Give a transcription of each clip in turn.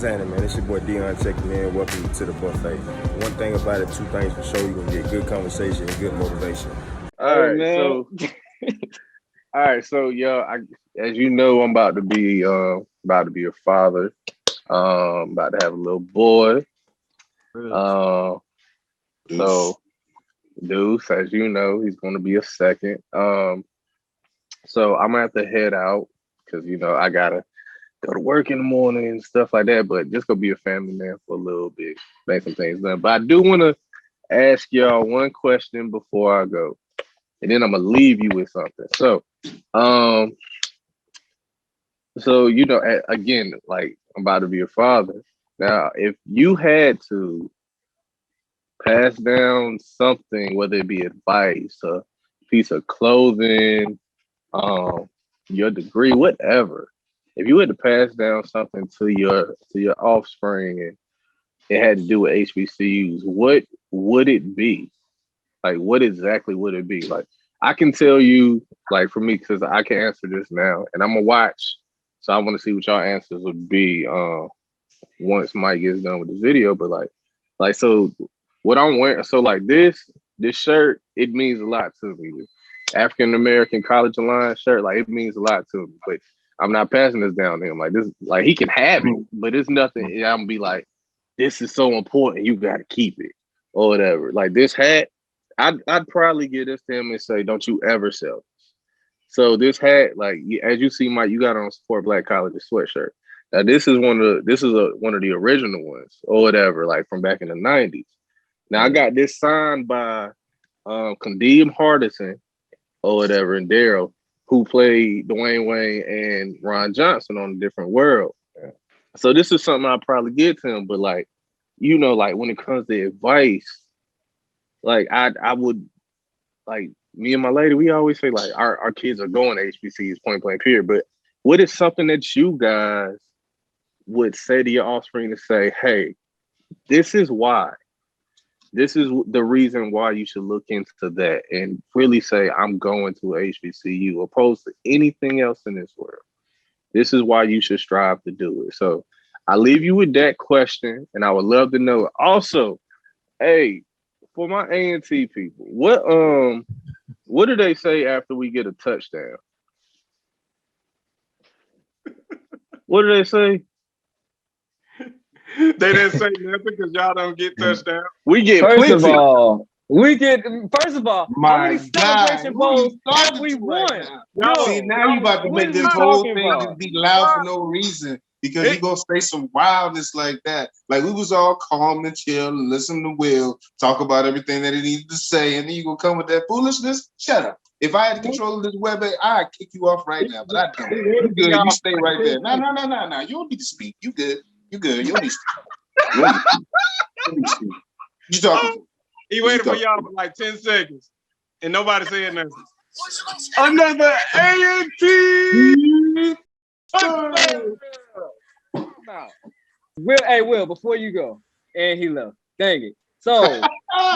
What's happening, man? It's your boy Dion checking in. Welcome to the buffet. One thing about it, two things for sure. You're gonna get good conversation and good motivation. All right, so as you know, I'm about to be a father. About to have a little boy. So Deuce, as you know, he's gonna be a second. So I'm gonna have to head out because I gotta go to work in the morning and stuff like that. But just gonna be a family man for a little bit, make some things done. But I do want to ask y'all one question before I go, and then I'm gonna leave you with something. So, again, like I'm about to be a father. Now, if you had to pass down something, whether it be advice, a piece of clothing, your degree, whatever, if you had to pass down something to your offspring and it had to do with HBCUs, what would it be? Like, what exactly would it be? Like, I can tell you, like, for me, because I can answer this now, and I'm gonna watch. So I want to see what y'all answers would be once Mike gets done with the video. But so what I'm wearing, so like this shirt, it means a lot to me. African American College Alliance shirt, like it means a lot to me. But I'm not passing this down to him. Like this, like he can have it, but it's nothing. I'm gonna be like, this is so important, you gotta keep it or whatever. Like this hat, I'd probably give this to him and say, don't you ever sell this. So this hat, like as you see, Mike, you got on Support Black Colleges sweatshirt. Now this is one of the original ones or whatever, like from back in the 90s. Now I got this signed by Kadeem Hardison or whatever, and Daryl, who played Dwayne Wayne and Ron Johnson on A Different World. So this is something I'll probably give to him, but like when it comes to advice, like I would, like me and my lady, we always say like our kids are going to HBCUs, point blank period. But what is something that you guys would say to your offspring to say, hey, this is why. This is the reason why you should look into that and really say, I'm going to a HBCU opposed to anything else in this world. This is why you should strive to do it. So I leave you with that question, and I would love to know. Also, hey, for my A&T people, what do they say after we get a touchdown? What do they say? They didn't say nothing because y'all don't get touchdowns. We get First plenty. of all, how many celebration bowls have we won? See, now you about to make this whole thing just be loud for no reason because you gonna say some wildness like that. Like we was all calm and chill and listen to Will talk about everything that he needed to say, and then you gonna come with that foolishness? Shut up. If I had control of this web, I'd kick you off right now, but I don't. You good? You stay right there. No. You don't need to speak. You good? You good? You don't need to speak. You don't need to speak. You talking? He waited for y'all for like 10 seconds, and nobody said nothing. Another A&T. Will, before you go, and he left. Dang it. So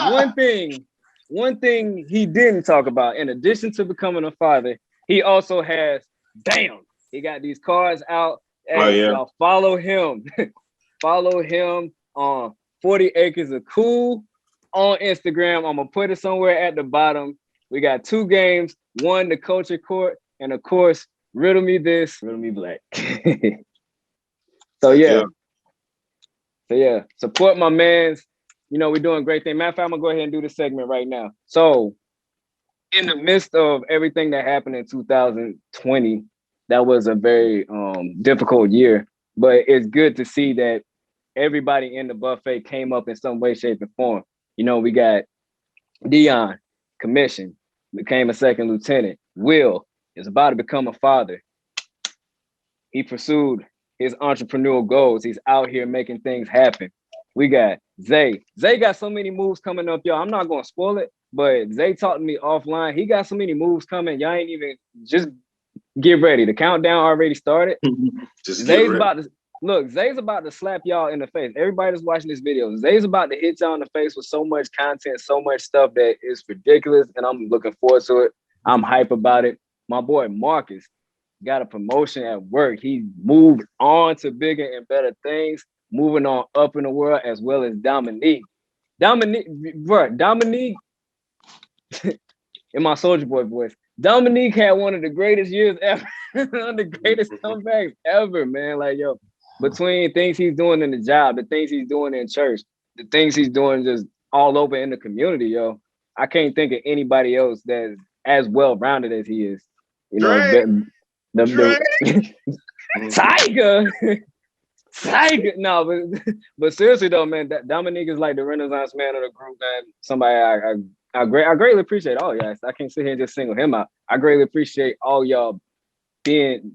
one thing he didn't talk about, in addition to becoming a father, he also has, he got these cards out. Hey, y'all follow him. Follow him on 40 Acres of Cool on Instagram. I'm gonna put it somewhere at the bottom. We got 2 games, one the culture court, and of course, riddle me this, riddle me black. So support my mans. We're doing great thing. Matter of fact, I'm gonna go ahead and do this segment right now. So in the midst of everything that happened in 2020, that was a very difficult year, but it's good to see that everybody in the buffet came up in some way, shape, and form. We got Dion, commissioned, became a second lieutenant. Will is about to become a father. He pursued his entrepreneurial goals. He's out here making things happen. We got Zay. Zay got so many moves coming up, y'all. I'm not going to spoil it, but Zay talked to me offline. He got so many moves coming. Y'all ain't even, just get ready. The countdown already started. Zay's about to slap y'all in the face. Everybody that's watching this video, Zay's about to hit y'all in the face with so much content, so much stuff that is ridiculous, and I'm looking forward to it. I'm hype about it. My boy Marcus got a promotion at work. He moved on to bigger and better things. moving on up in the world, as well as Dominique. Dominique, in my Soldier Boy voice, Dominique had one of the greatest years ever, one of the greatest comebacks ever, man. Like, yo, between things he's doing in the job, the things he's doing in church, the things he's doing just all over in the community, yo, I can't think of anybody else that's as well-rounded as he is. You know, the Tiger. Tiger. No, but seriously though, man, Dominique is like the Renaissance man of the group, man. Somebody I greatly appreciate all y'all. I can't sit here and just single him out. I greatly appreciate all y'all being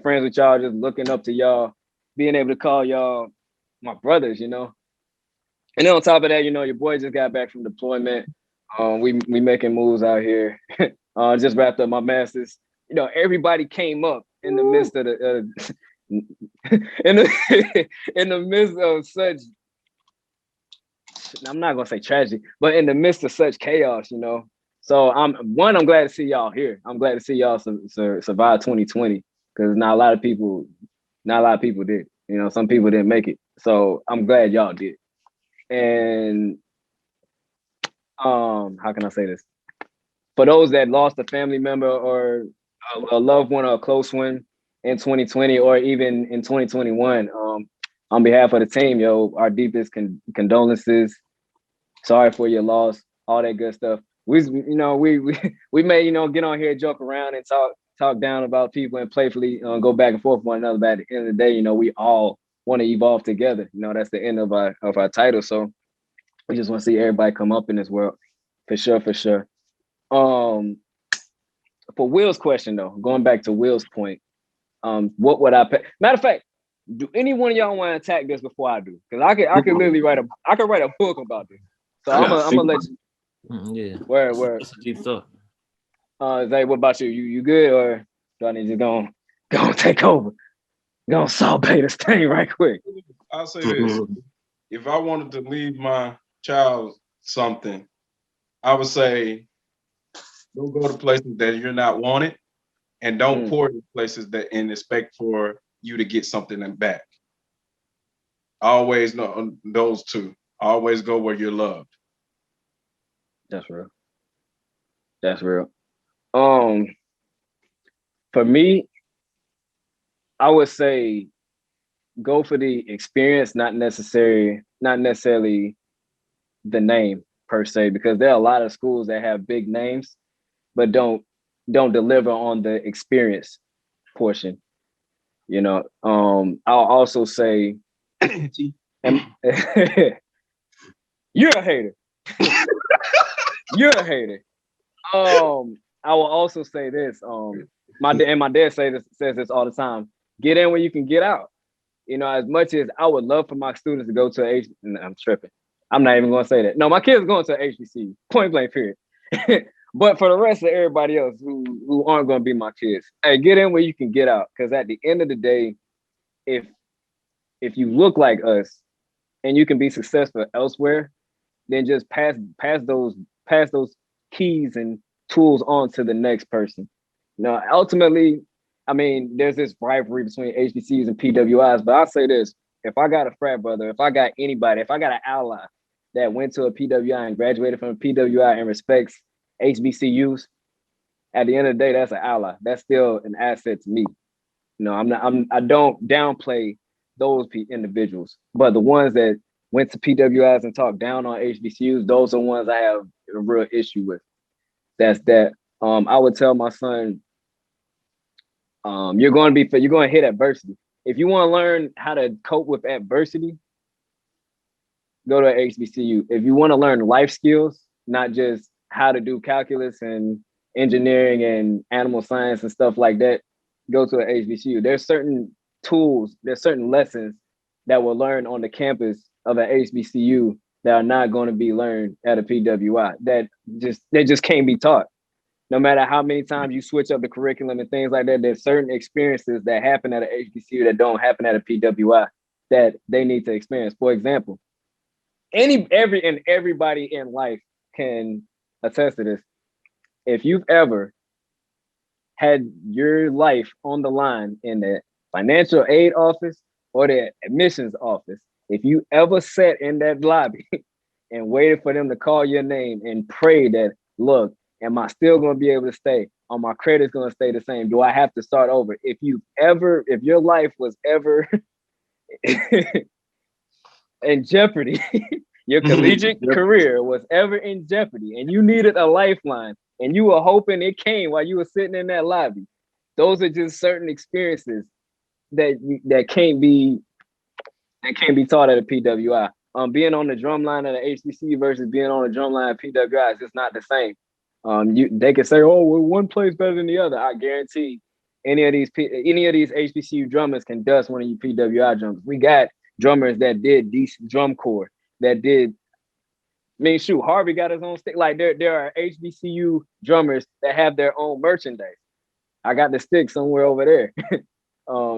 friends with y'all, just looking up to y'all, being able to call y'all my brothers, you know. And then on top of that, you know, your boy just got back from deployment. We making moves out here. Just wrapped up my masters. You know, everybody came up in the midst of the in the midst of such, I'm not gonna say tragedy, but in the midst of such chaos, you know. So I'm glad to see y'all here. I'm glad to see y'all survive 2020, because not a lot of people did. You know, some people didn't make it. So I'm glad y'all did. And how can I say this? For those that lost a family member or a loved one or a close one in 2020 or even in 2021, on behalf of the team, yo, our deepest condolences. Sorry for your loss, all that good stuff. We may, you know, get on here, joke around and talk down about people and playfully go back and forth with one another. But at the end of the day, you know, we all want to evolve together. You know, that's the end of our title. So we just want to see everybody come up in this world, for sure. For Will's question though, going back to Will's point, what would I pay? Matter of fact, do any one of y'all want to attack this before I do? Because I could literally write a book about this. So I'm gonna let you. Yeah. Where? It's a deep thought. Zay, what about you? You good, or do I need to go take over? Go saute this thing right quick. I'll say this: if I wanted to leave my child something, I would say, don't go to places that you're not wanted, and don't pour to places that in expect for you to get something back. Always know those two. Always go where you're loved. That's real. For me, I would say go for the experience, not necessarily the name per se, because there are a lot of schools that have big names but don't deliver on the experience portion. You know, I'll also say you're a hater. You're a hater. I will also say this. My dad says this all the time. Get in where you can get out. You know, as much as I would love for my students to go to I'm tripping. I'm not even going to say that. No, my kids are going to HBCU. Point blank, period. But for the rest of everybody else who aren't going to be my kids, hey, get in where you can get out. Because at the end of the day, if you look like us and you can be successful elsewhere, then just pass those keys and tools on to the next person. Now, ultimately, I mean, there's this rivalry between HBCUs and PWIs, but I'll say this: if I got a frat brother, if I got anybody, if I got an ally that went to a PWI and graduated from a PWI and respects HBCUs, at the end of the day, that's an ally. That's still an asset to me. You know, I don't downplay those individuals, but the ones that went to PWIs and talked down on HBCUs, those are ones I have a real issue with. That's that. I would tell my son, you're going to hit adversity. If you want to learn how to cope with adversity, go to a HBCU. If you want to learn life skills, not just how to do calculus and engineering and animal science and stuff like that, go to a HBCU. There's certain tools, there's certain lessons that will learn on the campus of an HBCU that are not going to be learned at a PWI. That just can't be taught. No matter how many times you switch up the curriculum and things like that, there's certain experiences that happen at an HBCU that don't happen at a PWI that they need to experience. For example, everybody in life can attest to this. If you've ever had your life on the line in the financial aid office or the admissions office, If you ever sat in that lobby and waited for them to call your name and pray that, look, am I still going to be able to stay? Are my credit's going to stay the same? Do I have to start over? If your life was ever in jeopardy, your collegiate career was ever in jeopardy, and you needed a lifeline, and you were hoping it came while you were sitting in that lobby, those are just certain experiences that can't be taught at a PWI. Being on the drum line at an HBCU versus being on the drum line at PWI is just not the same. They can say, "Oh, well, one plays better than the other." I guarantee any of these HBCU drummers can dust one of you PWI drummers. We got drummers that did decent drum corps that did. I mean, shoot, Harvey got his own stick. Like there are HBCU drummers that have their own merchandise. I got the stick somewhere over there.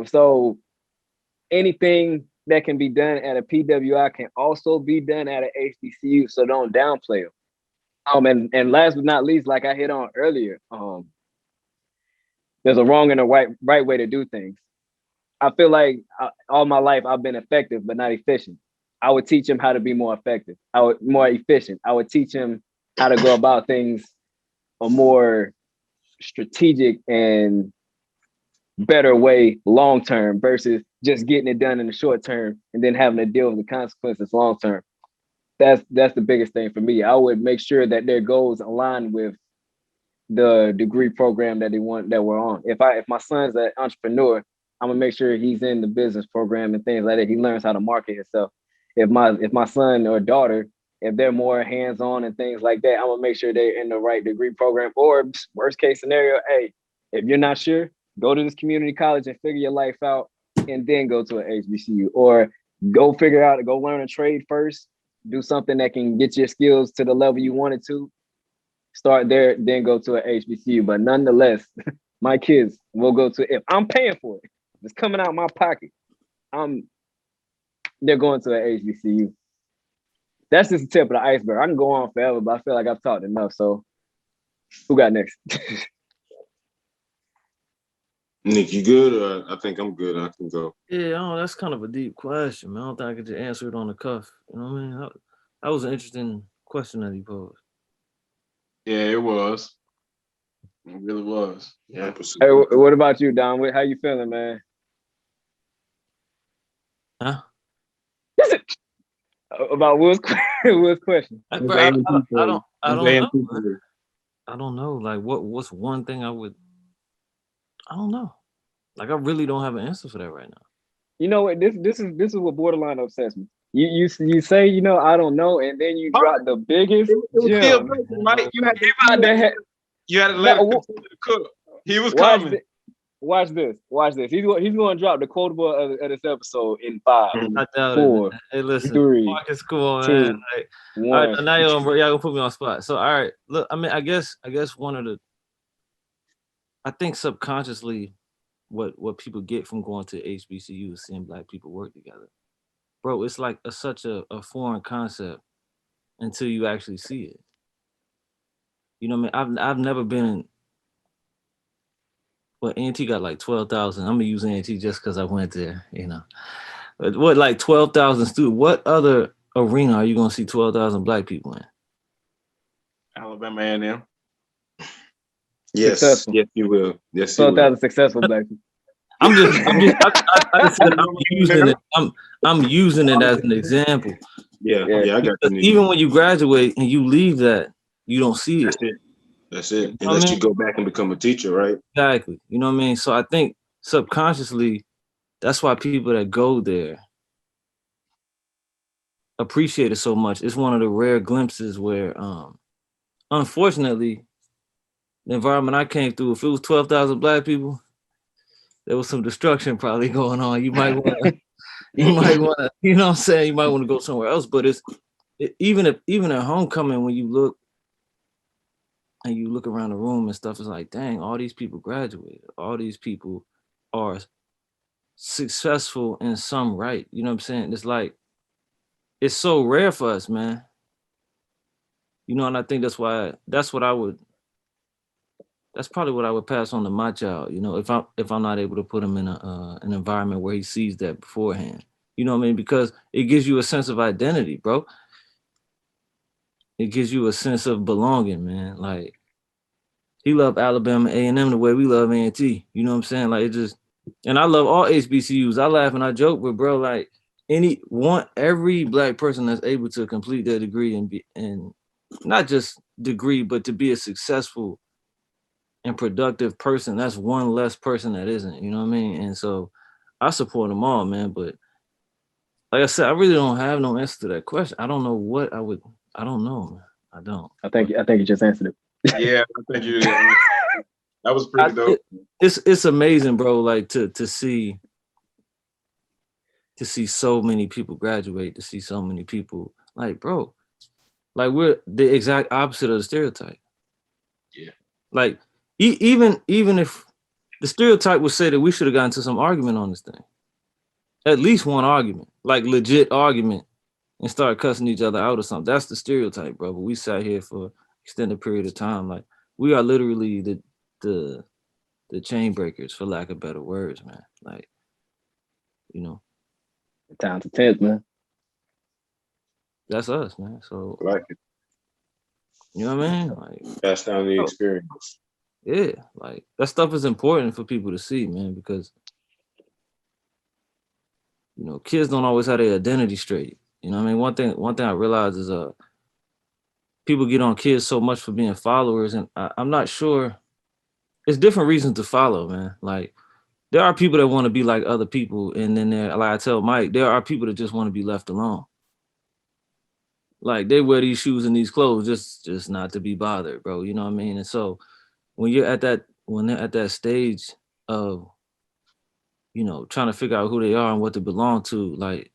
So anything that can be done at a PWI can also be done at an HBCU. So don't downplay them. And last but not least, like I hit on earlier, there's a wrong and a right way to do things. I feel like all my life I've been effective, but not efficient. I would teach him how to be more effective. More efficient. I would teach him how to go about things a more strategic and better way long term versus just getting it done in the short term and then having to deal with the consequences long term. That's the biggest thing for me. I would make sure that their goals align with the degree program that we're on. If my son's an entrepreneur, I'm gonna make sure he's in the business program and things like that. He learns how to market himself. If my son or daughter, if they're more hands-on and things like that, I'm gonna make sure they're in the right degree program. Or worst case scenario, hey, if you're not sure, go to this community college and figure your life out and then go to an HBCU. Or go learn a trade first, do something that can get your skills to the level you wanted to. Start there, then go to an HBCU. But nonetheless, my kids will go to, if I'm paying for it, it's coming out of my pocket, they're going to an HBCU. That's just the tip of the iceberg. I can go on forever, but I feel like I've talked enough. So who got next? Nick, you good? Or I think I'm good. I can go. Yeah, that's kind of a deep question, man. I don't think I could just answer it on the cuff. You know what I mean? That was an interesting question that he posed. Yeah, it was. It really was. Yeah. Hey, what about you, Don? How you feeling, man? Huh? About Will's question. I don't know. I don't know. Like, what's one thing I don't know. Like, I really don't have an answer for that right now. You know what? This is what borderline upsets me. You say, I don't know, and then you drop the biggest gem. You had to let him cook. He was coming. Watch this. He's going to drop the quotable of this episode in 5, 4, hey, listen, 3, Marcus, come on, 2, man. Like, 1. All right, now y'all gonna put me on the spot. So, all right, look, I mean, I guess I think subconsciously, what people get from going to HBCU is seeing Black people work together, bro. It's like such a foreign concept until you actually see it. You know what I mean? I've never been. Well, A&T got like 12,000. I'm gonna use A&T just because I went there, But what, like 12,000 students? What other arena are you gonna see 12,000 Black people in? Alabama A&M. Yes, Successful. yes, you will. Yes, 12,000 successful Black people. I just said I'm using it. I'm using it as an example. Yeah, I got you. Even when you graduate and you leave that, you don't see it. That's it. Unless you go back and become a teacher, right? Exactly. You know what I mean? So I think subconsciously, that's why people that go there appreciate it so much. It's one of the rare glimpses where, unfortunately, the environment I came through, if it was 12,000 Black people, there was some destruction probably going on. You might want to, you know what I'm saying? You might want to go somewhere else. But even at homecoming, when you look around the room and stuff, it's like, dang, all these people graduated. All these people are successful in some right. You know what I'm saying? It's like, it's so rare for us, man. And I think that's probably what I would pass on to my child, if I'm not able to put him in an environment where he sees that beforehand. You know what I mean? Because it gives you a sense of identity, bro. It gives you a sense of belonging, man. Like he loved Alabama A&M the way we love A&T. You know what I'm saying? Like it just, and I love all HBCUs. I laugh and I joke, but bro, like every black person that's able to complete their degree and not just degree, but to be a successful and productive person, that's one less person that isn't. You know what I mean? And so I support them all, man. But like I said, I really don't have no answer to that question. I don't know what I would. I don't know, man. I don't. I think you just answered it. Yeah, I think you. That was pretty dope. It's amazing, bro. Like to see so many people graduate, to see so many people like, bro, like we're the exact opposite of the stereotype. Yeah. Like even if the stereotype would say that we should have gotten to some argument on this thing, at least one argument, like legit argument, and start cussing each other out or something. That's the stereotype, bro. But we sat here for extended period of time. Like we are literally the chain breakers, for lack of better words, man. Like, you know, Time to 10th, man. that's us, man. So Like it. you know what I mean? Like Pass down the experience. yeah, like that stuff is important for people to see, man, because you know, kids don't always have their identity straight. You know what I mean? One thing I realize is people get on kids so much for being followers, and I'm not sure. It's different reasons to follow, man. Like there are people that want to be like other people, and then like I tell Mike, there are people that just want to be left alone. Like they wear these shoes and these clothes just not to be bothered, bro. You know what I mean? And so when they're at that stage of, you know, trying to figure out who they are and what to belong to, like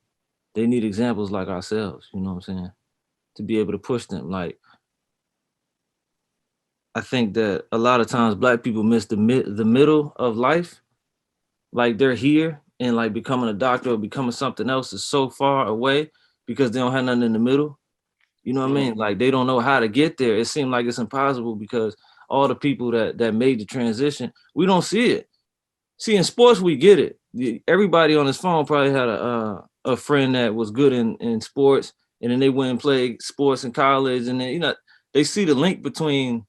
they need examples like ourselves, you know what I'm saying? To be able to push them. Like I think that a lot of times black people miss the middle of life. Like they're here and like becoming a doctor or becoming something else is so far away because they don't have nothing in the middle. You know what I mean? Like they don't know how to get there. It seems like it's impossible because all the people that made the transition, we don't see it. See, in sports, we get it. Everybody on his phone probably had a friend that was good in sports, and then they went and played sports in college, and then, you know, they see the link between,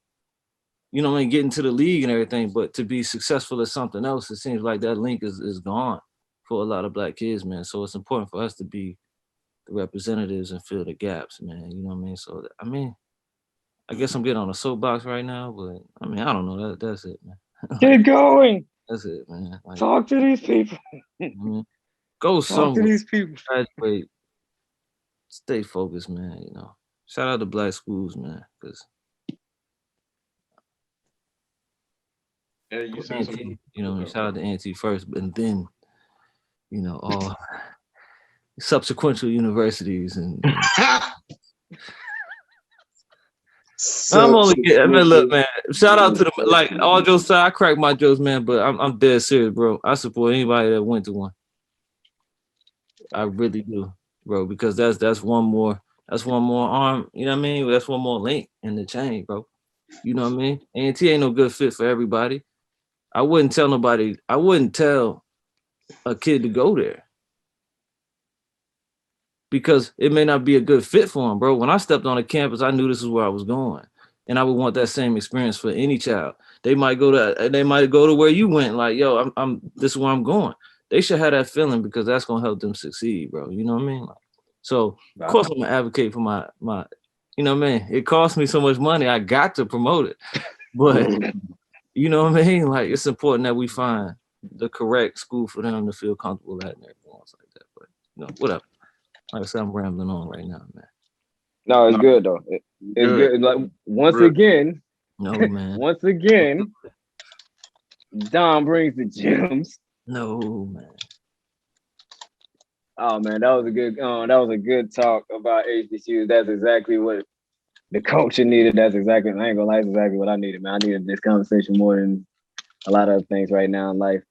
you know, getting to the league and everything, but to be successful at something else, it seems like that link is gone for a lot of black kids, man. So it's important for us to be the representatives and fill the gaps, man. You know what I mean? So, I mean, I guess I'm getting on a soapbox right now, but I mean, I don't know. That's it, man. Keep going. That's it, man. Like, talk to these people. Go talk to these people. Graduate. Stay focused, man. You know, shout out to black schools, man. Because yeah, you know, shout out to A&T first, and then, you know, all subsequent universities and I'm only kidding. I mean, look, man. Shout out to the like all jokes aside, I crack my jokes, man. But I'm dead serious, bro. I support anybody that went to one. I really do, bro, because that's one more arm. You know what I mean? That's one more link in the chain, bro. You know what I mean? A&T ain't no good fit for everybody. I wouldn't tell nobody. I wouldn't tell a kid to go there because it may not be a good fit for him, bro. When I stepped on a campus, I knew this is where I was going, and I would want that same experience for any child. They might go to where you went. Like, yo, I'm this is where I'm going. They should have that feeling because that's gonna help them succeed, bro. You know what I mean? Like, so of course I'm gonna advocate for my. You know what I mean? It costs me so much money. I got to promote it, but you know what I mean? Like it's important that we find the correct school for them to feel comfortable at and everything else like that. But you know, whatever. Like I said, I'm rambling on right now, man. No, it's good though. It's good. Like once again, no man. Once again, Dom brings the gems. No man. Oh man, that was a good talk about HBCUs. That's exactly what the culture needed. That's exactly, I ain't gonna lie, that's exactly what I needed, man. I needed this conversation more than a lot of other things right now in life.